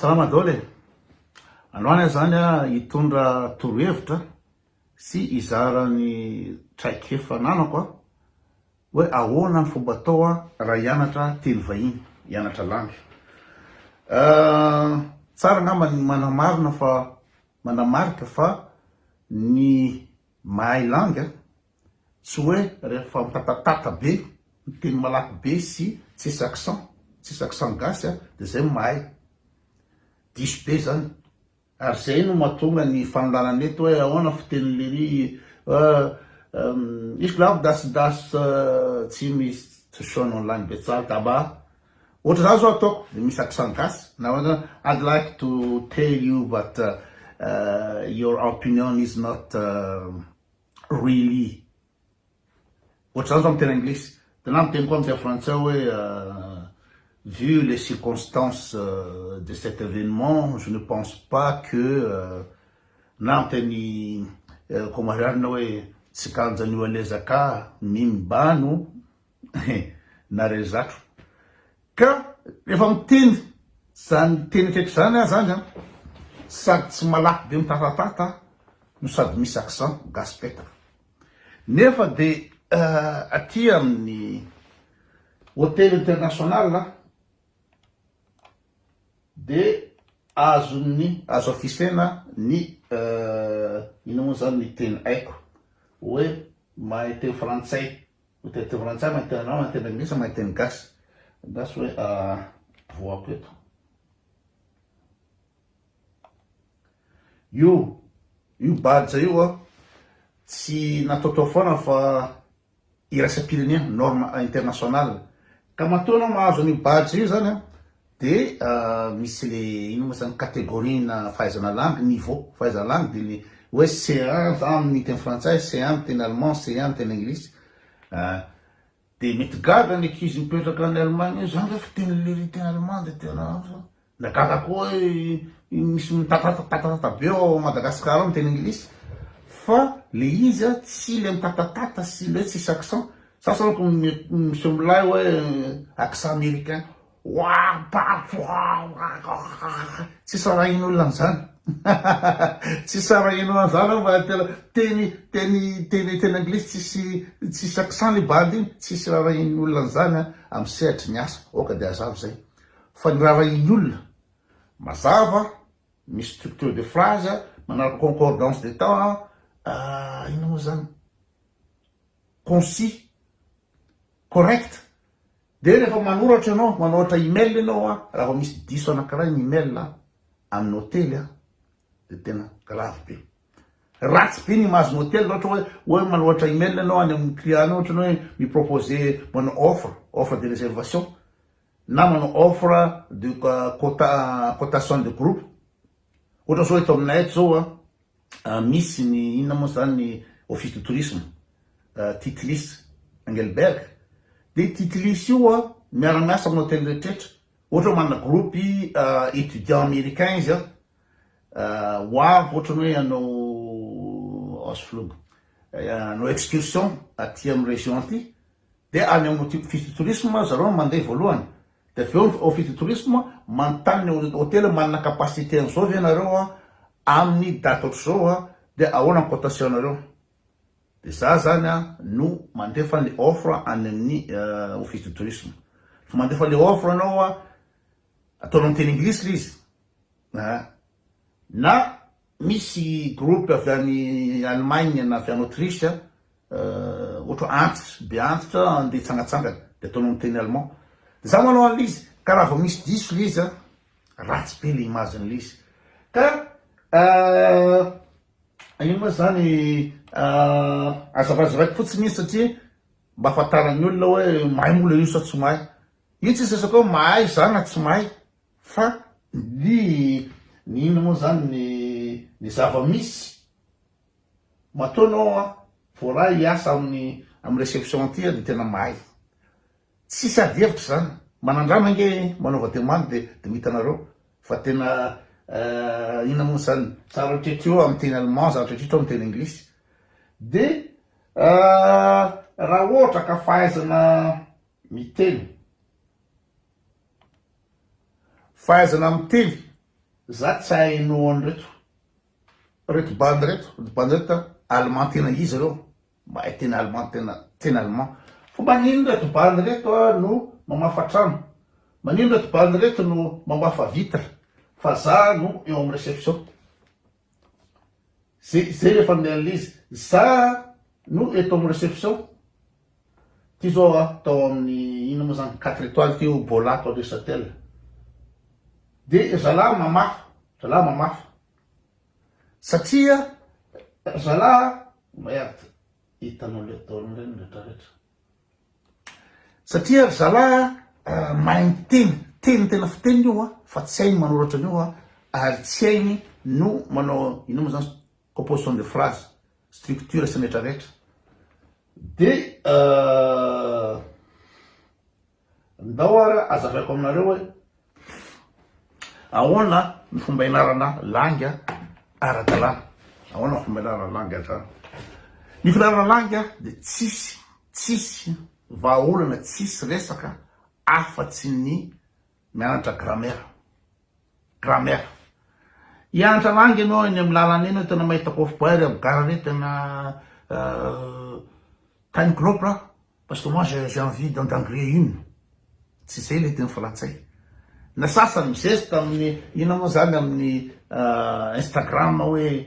Salama daholo e. Androany zany hitondra torohevitra sy izarany traikefa nanako hoe ahoana ny fomba atao raha hianatra teny vahiny, hianatra langy. Tsara ngamba ny manamarika fa ny mahay langy tsy hoe rehefa mitatatata be, teny malaky be sy tsisy accent gasy de zay mahay. Diso be zany. Ary zay no mahatonga ny fanolanana eto hoe ahoana fiteny liry ich glaube das ziemlich zu schön online bezahlt, aber ohatra zao zao ataoko de misy accent gasy. Now I'd like to tell you but your opinion is not really. Ohatra zao miteny anglisy. De na miteny koa miteny français hoe vu les circonstances de cet événement, je ne pense pas que n'anteni comme hoe tsikanjany alezaka mimbano narezatro. Ka rehefa miteny zany teny tretry zany zany sady tsy malaky be mitatatata no sady misy accent gaspetaka. Nefa de aty amin'ny hôtel international de azo afisena ny ino moa zany ny teny haiko hoe mahay teny frantsay, teny frantsay mahay teny anao, mahay teny anglisy, mahay teny gasy. Gasy hoe voako eto. Io badge io tsy nataotao foana fa iraisam-pirenena, norme internationale. Ka matoa anao mahazo ny badge io zany de misy le ino moa zany kategorina fahaizana langue, niveau fahaizana langue, de le hoe C1 za amin'ny teny frantsay, C1 amin'ny teny allemand, C1 amin'ny teny anglisy. De mety gaga ny ankizy mipetraka any Allemagne zany refa teny liry teny allemand de tena na gaga koa misy mitatatata be ao Madagasikara amin'ny teny anglisy. Fa le izy tsy le mitatatata sy le tsisy accent. Sasa ko misy milay hoe accent américain. Tsy sara in'olona zany. Tsy sara in'olona zany fa teny anglisy tsisy accent le bande iny, tsy sara in'olona zany amin'ny sehatra ny asa. Oka de azava zay. Fa ny raha in'olona mazava, misy structure de phrase, manaraka concordance de temps, ino moa zany concis, correct. De rehefa manoratra anao, manoratra email anao raha misy diso anankiray ny email amin'ny hôtely de tena grave be. Ratsy be ny mahazo ny hôtely loatra hoe manoratra email anao any amin'ny client ohatra hoe miproposer manao offre de réservation na manao offre de cotation de groupe. Ohatra zao eto aminay eto zao misy ny inona moa zany ny office de tourisme, Titlis Engelberg. De Titlis io miara-miasa amin'ny hôtely rehetrarehetra. Ohatra manana groupe étudiant américain izy hoavy ohatra hoe anao Oslo, anao excursion aty amin'ny région aty, de any amin'ny office de tourisme zareo mandeha voalohany. De aveo office de tourisme manontany ny hôtely manana capacité an'izao ve nareo amin'ny date ohatr'izao de ahoana ny cotation nareo. De za zany no mandefa le offre any amin'ny office de tourisme. Fa mandefa le offre anao ataonao amin'ny teny anglisy le izy. Na misy groupe avy any Allemagne na avy any Autriche ohatra antitra, be antitra andeha hitsangatsangana de ataonao amin'ny teny allemand. De za manao an'izy ka raha vao misy diso le izy ratsy be le imaziny le izy. Ka ino moa zany azavazavaiko fotsiny izy satria mba afantarany olona hoe mahay mola io sa tsy mahay. Io tsy sasako hoe mahay zany na tsy mahay, fa ny ino moa zany ny zava-misy matoa anao voaray hiasa amin'ny réception aty de tena mahay. Tsy sady hevitra zany. Manandrama nge manaova demande de mitanareo fa tena ino moa zany zava-tretry amin'ny teny allemand, zava-tretry amin'ny teny anglisy. De raha ohatra ka fahaizana miteny, fahaizana miteny za tsy hainao reto bandy reto allemand tena izy reo mahay tena allemand tena allemand fa manino reto bandy reto no mamafa trano, manino reto bandy reto no mamafa vitre, fa za no eo amin'ny réception. Zay rehefa miala izy, za no eto amin'ny réception. Ty zao tao amin'ny ino moa zany 4 étoiles teo Bolato Neuchâtel. De zalahy mamafa satria zalahy merde hitanao le ataony reny rehetrarehetra, satria zalahy mahay teny tena fiteny io fa tsy hainy manoratra an'io ary tsy hainy no manao ino moa zany composition de phrase, structure sy rehetrarehetra. De ndao ara azavaiko aminareo hoe ahoana ny fomba ianarana langy ara-dalàna, ahoana ny fomba ianarana langy ara-dalàna. Ny fianarana langy de tsisy vahaolana, tsisy resaka afa-tsy ny mianatra grammaire. Hianatra langy ianao eny amin'ny lalana eny tena mahita coffre-boire am'gare tena t'as une clope là parce que moi j'ai envie d'en griller une. Tsy zay le teny frantsay. Na sasany mizesta amin'ny ino moa zany amin'ny Instagram hoe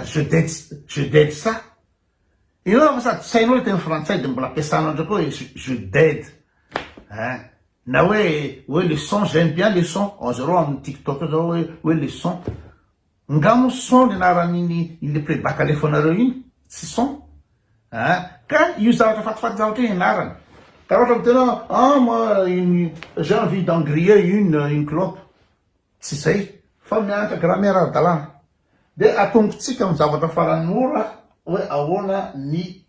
je d'aide ça. Ino fa sady tsy hainao le teny frantsay de mbola ampiasanao ndraiky hoe je d'aide. Na hoe le son, j'aime bien le son. En zéro amin'ny TikTok zao hoe le son. Ngamo son le anaran'iny le playback alefanareo iny, tsy son. Ka io zavatra fatifaty zavatra iny anarany. Ka ohatra mitena moi j'ai envie d'en griller une clope. Tsy zay, fa mianatra grammaire ara-dalàna. De atombotsika amin'ny zavatra farany mora hoe ahoana ny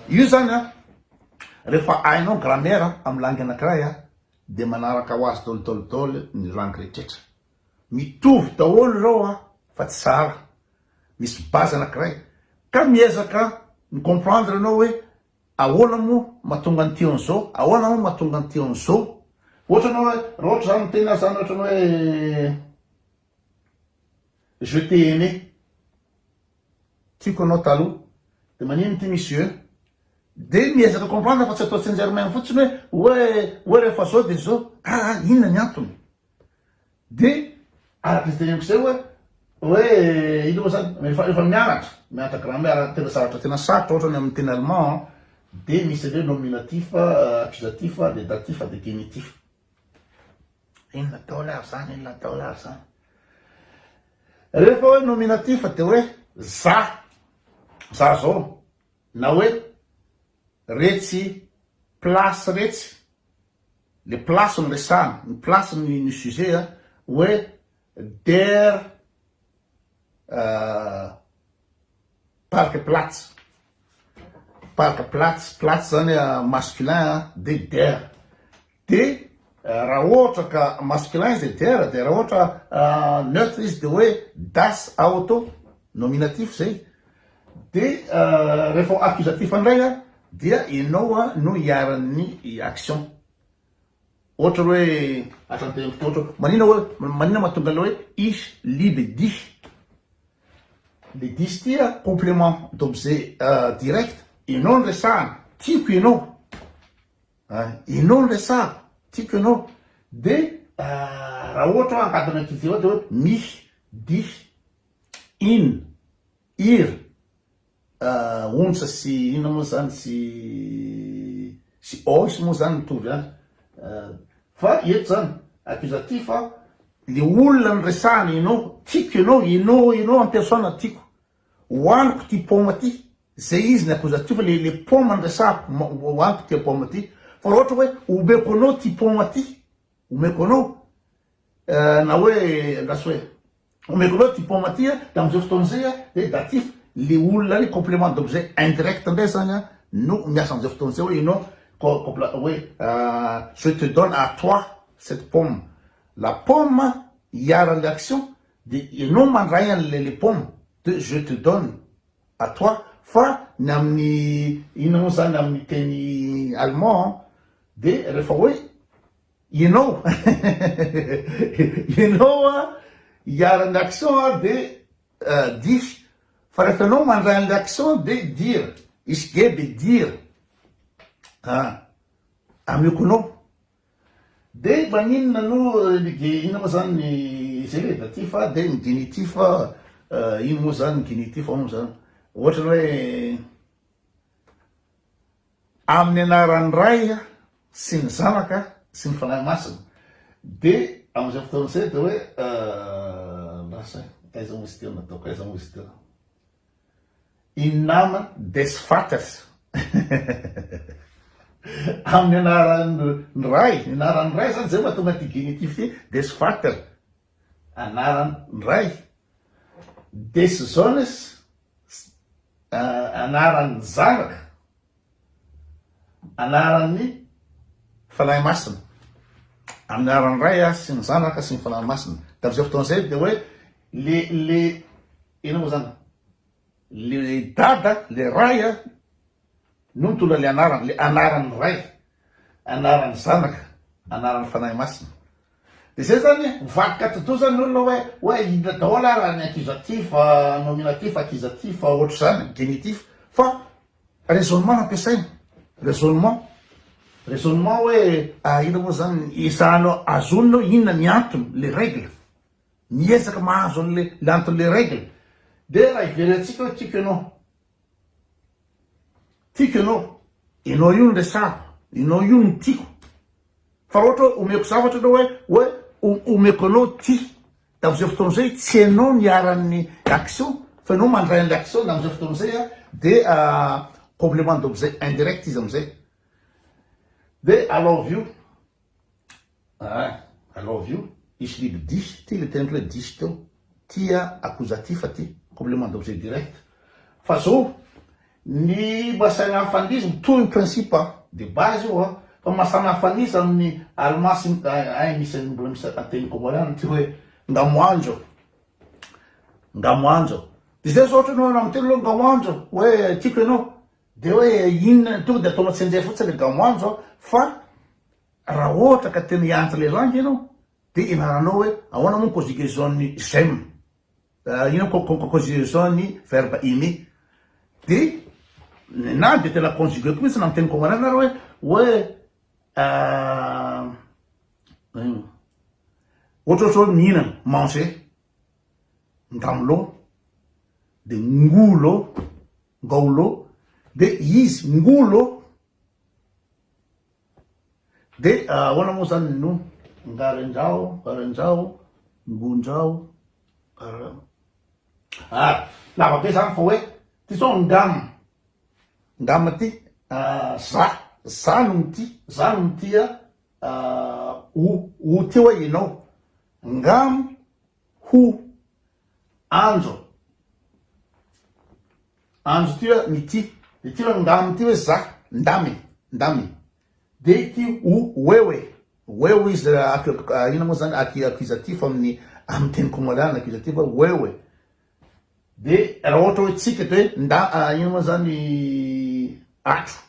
io zany rehefa hainao grammaire amin'ny langue anankiray de manaraka ho azy daholo ny langue rehetraretra. Mitovy daholo reo fa tsy tsara. Misy base anankiray. Ka miezaka ny comprendre anao hoe ahoana moa mahatonga ny teo an'izao, ahoana moa mahatonga ny teo an'izao. Ohatra anao hoe rohatra zany tena zany ohatra anao hoe je t'ai aimé, tiako anao taloha, de manino ty monsieur, de miezaka comprendre fa tsy atao Saint-Germain fotsiny hoe rehefa zao de zao, inona ny antony. De araka izy teneniko zay hoe ino moa zany rehefa mianatra grammaire tena zavatra tena sarotra ohatra ny amin'ny teny allemand de misy le nominatif, accusatif, de datif, de genitif. Inona tao lary zany. Rehefa hoe nominatif de hoe za zao, na hoe retsy place retsy, le place ny resahana, ny place ny sujet hoe der Parkplatz, Platz zany masculin de der. De raha ohatra ka masculin izy der, de raha ohatra neutre izy de hoe das auto, nominatif zay. De rehefa accusatif andray dia ianao no iaran'ny action. Ohatra hoe atranteniko ohatra manina mahatonga le hoe ich liebe dich. Le dis tia complément d'objet direct. Ianao ny resahana, tiako ianao. Ianao ny resahana, tiako ianao. De raha ohatra ankadiny accusatif de hoe mich, dich, in, ir, onsa sy ino moa zany sy os moa zany mitovy any. Fa eto zany accusatif le olona ny resahana ianao, tiako ianao en personne tiako. Hoaniko ty paoma ty, zay izy ny accusatif le paoma ny resahako, hoaniko ty paoma ty. Fa ohatra hoe omeko anao ty paoma ty, omeko anao na hoe ndrasy hoe omeko anao ty paoma ty da am'izay fotoan'izay de datif le olona ny complément d'objet indirect ndray zany no miasa am'izay fotoan'izay hoe ianao je te donne à toi cette pomme. La pomme hiara l'action de ianao mandray an'le pomme de je te donne à toi. Fa ny amin'ny ino moa zany amin'ny teny allemand de rehefa hoe ianao ianao hiara ny action de diso fa rehefa ianao mandray an'le action de dire izy ge de dire amekonao de maninona no ina moa zany ny datif de ny genitif ino moa zany ny genitif moa zany ohatra hoe amin'ny anaran'ny ray sy ny zanaka sy ny fanahy masina de am'izay fotoana zay de hoe lasa aiza moa izy teo nataoko aiza moa izy teo in nama des vaters amin'ny anaran'ny ray ny anaran'ny ray zany zay mahatonga ty genitif ty des vater anaran'ny ray des zones anaran'ny zanaka anaran'ny fanahy masina amin'ny anaran'ny ray sy ny zanaka sy ny fanahy masina da am'izay fotoana zay de hoe le ina moa zany le dada le ray no mitondra le anaran'ny ray anaran'ny zanaka anaran'ny fanahy masina de zay zany mivakoka toto zany olona hoe ina daholo raha ny accusatif nominatif accusatif ohatra zany genitif fa raisonnement ampiasaina raisonnement hoe ina moa zany isanao azonao inona ny antony le règle miezaka mahazo an'le antony le règle de raha iverentsika hoe tiako ianao io ny resako ianao io ny tiako fa ohatra omeko zavatra anao hoe omeko anao ty da am'izay fotoana zay tsy ianao niaran'ny action fa ianao mandray an'le action da am'izay fotoana zay de complément d'objet indirect izy am'izay de I love you izy liby dis ty le tena hoe dis teo tia accusatif ty complément d'objet direct fa zao ny masaina hafandrizy mitohy principe de base io fa masana hafandrizy amin'ny almasy misy mbola misy ateny komoriana ty hoe ngamoanjo de zay zao ohatra anao amiteny loha ngamoanjo hoe tiako ianao de hoe inona tonga de ataonao tsy anjay fotsiny le ngamoanjo fa raha ohatra ka tena hianatra le langue ianao de inaranao hoe ahoana moa conjugaison-ny j'aime ina conjugaison-ny verbe aimer de na de tena conjugué ko mihitsy na miteny komoriana hoe ohatra mihinana manger ngamlo de ngaulo de izy ngulo de ahoana moa zany no ngarenjao ngunjao lava be zany fa hoe ty zao ngama ty za no mitya o ty hoe ianao ngam ho anjo ty hoe mity de ty hoe ngam ty hoe za ndamy de ty wewe izy ina moa zany accusatif amin'ny teny komoriana accusatif wewe de raha ohatra hoe tsika de hoe ina moa zany atro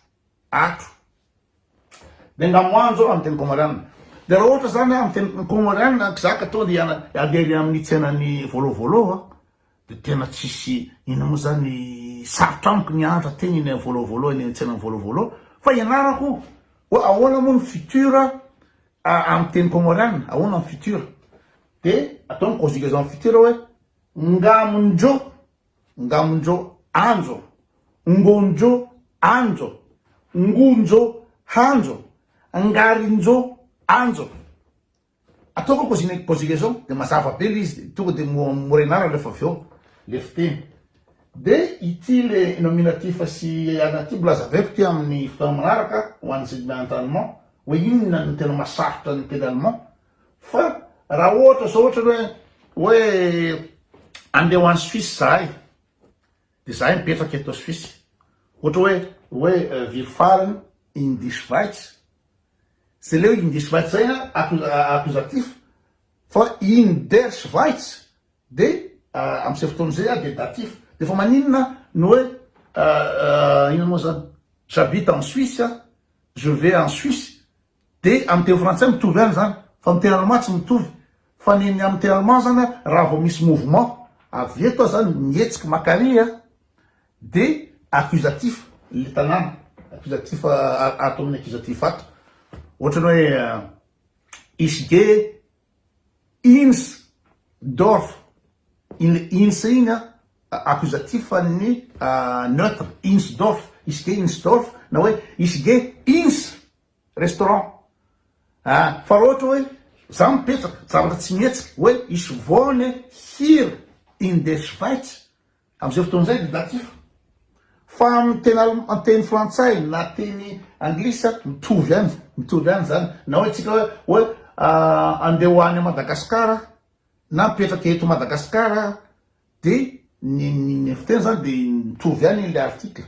de ngamoanjo amin'ny teny komoriana de raha ohatra zany amin'ny teny komoriana zaka to de alery amin'ny tsenany volovolo de tena tsisy ina moa zany sarotra amiko ny andra teny iny volovolo iny tsenany volovolo fa ianarako hoe ahoana moa ny futur amin'ny teny komoriana ahoana ny futur de ataony conjugaison futur hoe ngamonjo anjo ngonjo anjo ngunjo hanjo ngarinjo anjo ataoko conjugaison de mazava be le izy tonga de morenara lefa aveo le fiteny de ity le nominatif sy anaty mbola zaveko ty amin'ny fotoana manaraka ho an'ny segment allemand hoe inona no tena masarotra ny teny allemand fa raha ohatra zao ohatra hoe andeha ho any Suisse zahay de zahay mipetraky eto Suisse ohatra hoe vir farany in die Schweiz c'est le in die Schweiz zay accusatif fa in der Schweiz de am'izay fotoana zay de datif de fa maninona no hoe ina moa zany j'habite en Suisse je vais en Suisse De amin'ny teny frantsay mitovy ihany zany, fa amin'ny teny allemand tsy mitovy. Fa ny amin'ny teny allemand zany raha vao misy mouvement avy eto zany mihetsiky makary de accusatif le tanàna, accusatif ato amin'ny accusatif ato. Ohatrany hoe ich gehe ins Dorf. Ins iny accusatif ny neutre, ins Dorf, ich gehe ins Dorf, na hoe ich gehe ins restaurant. Fa ohatra hoe za mipetraka zavatra tsy mihetsika hoe ich wohne hier in der Schweiz, am'izay fotoan'izay de datif. Fa amin'ny teny frantsay na teny anglisa mitovy ihany zany. Na hoe tsika hoe andeha ho any Madagasikara na mipetraka eto Madagasikara de ny fiteny zany de mitovy ihany le article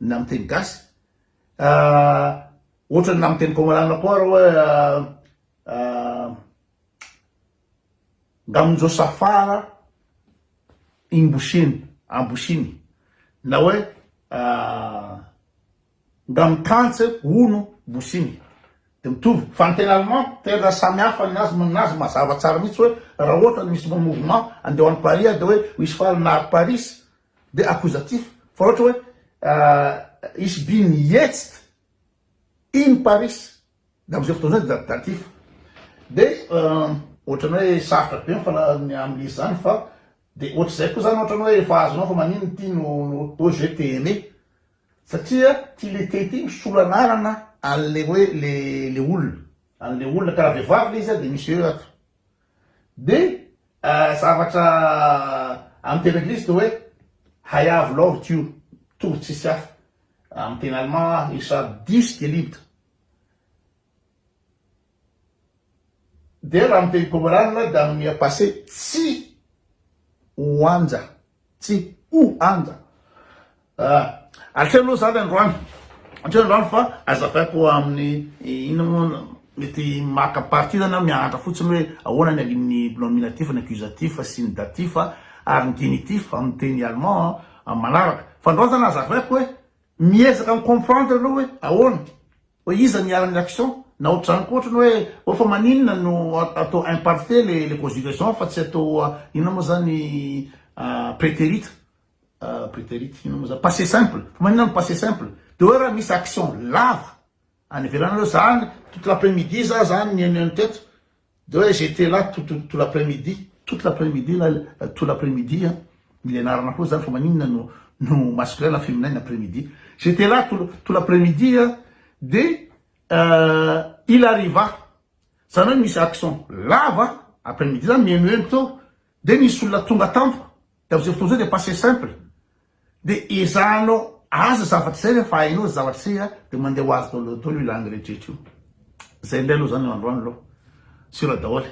na amin'ny teny gasy. Ohatra na amin'ny teny komarana koa hoe ngamonjosafara ambosiny, na hoe ngamikantse ono bosiny, de mitovy. Fa ny teny allemand tena samy hafa nazy mazava tsara mihitsy hoe raha ohatra misy mouvement andeha ho any Paris de hoe ich fahre nach Paris de accusatif. Fa ohatra hoe ich bin jetzt in Paris de am'izay fotoana zay de datif. De ohatrany hoe sarotra be amin'izy zany fa de ohatr'izay koa zany ohatrany hoe efa azonao fa manino ty no je t'ai aimé, satria ty le tety misolo anarana an'le hoe le olona karaha vehivavy le izy de misy eo ato. De zavatra amin'ny teny anglisy de hoe I have loved you, tonga tsisy hafa. Amin'ny teny allemand ich habe dich geliebt. De raha amin'ny teny komarana de amin'ny passé tsy hoanja. Atreo aloha zany androany fa azavaiko amin'ny ino moa mety maka partie zany mianatra fotsiny hoe ahoana ny nominatif, ny accusatif sy ny datif ary ny genitif amin'ny teny allemand amin'ny manaraka. Fa androany zany azavaiko hoe miezaka micomprendre aloha hoe ahoana hoe iza miara-ny action, na ohatr'izany koa ohatrany hoe fa maninona no atao imparfait les conjugations fa tsy atao ino moa zany prétérite ino moa zany passé simple. Fa maninona no passé simple de hoe raha misy action lava any ivelany aloha zany toute l'après-midi zany ny teto de hoe j'étais là tout l'après-midi, tout l'après-midi mila anarana koa zany fa maninona no masculin na féminin après-midi. J'étais là tout l'après-midi de il arriva. Zany hoe misy action lava après-midi zany mihemohemo to de misy olona tonga tampoka de am'izay fotoana zay de passé simple. De ezahanao aza zavatra zay rehefa hainao zavatra zay de mandeha ho azy tolo ilangy rehetrarehetra io. Zay indray aloha zany androany aloha. Sira daholy.